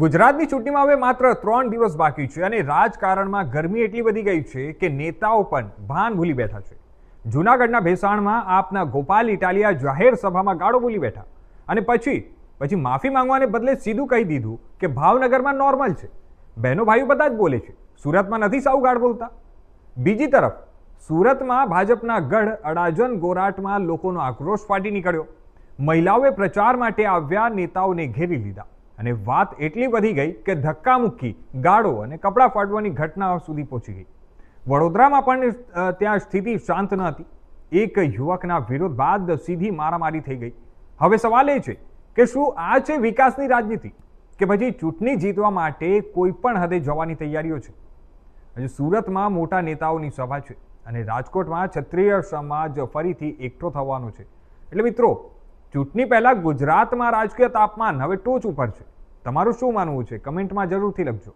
ગુજરાતની ચૂંટણીમાં હવે માત્ર 3 દિવસ બાકી છે અને રાજકારણમાં ગરમી એટલી વધી ગઈ છે કે નેતાઓ પણ ભાન ભૂલી બેઠા છે. જૂનાગઢના ભેસાણમાં આપના ગોપાલ ઇટાલિયા જાહેર સભામાં ગાળો બોલી બેઠા અને પછી માફી માંગવાને બદલે સીધું કહી દીધું કે ભાવનગરમાં નોર્મલ છે, બહેનો ભાઈઓ બધા જ બોલે છે, સુરતમાં નથી સાવ ગાળ બોલતા. બીજી તરફ સુરતમાં ભાજપના ગઢ અડાજણ ગોરાટમાં લોકોનો આક્રોશ ફાટી નીકળ્યો. મહિલાઓએ પ્રચાર માટે આવ્યા નેતાઓને ઘેરી લીધા અને વાત એટલી વધી ગઈ કે ધક્કામુક્કી, ગાળો અને કપડાં ફાટવાની ઘટનાઓ સુધી પહોંચી ગઈ. વડોદરામાં પણ ત્યાં સ્થિતિ શાંત ન હતી. એક યુવકના વિરોધ બાદ સીધી મારામારી થઈ ગઈ. હવે સવાલ એ છે કે શું આ છે વિકાસની રાજનીતિ કે પછી ચૂંટણી જીતવા માટે કોઈ પણ હદે જવાની તૈયારીઓ છે? હજુ સુરતમાં મોટા નેતાઓની સભા છે અને રાજકોટમાં ક્ષત્રિય સમાજ ફરીથી એકઠો થવાનો છે. એટલે મિત્રો, ચૂંટણી પહેલા ગુજરાતમાં રાજકીય તાપમાન હવે ટોચ ઉપર છે. તમારું શું માનવું છે? કમેન્ટમાં જરૂરથી લખજો.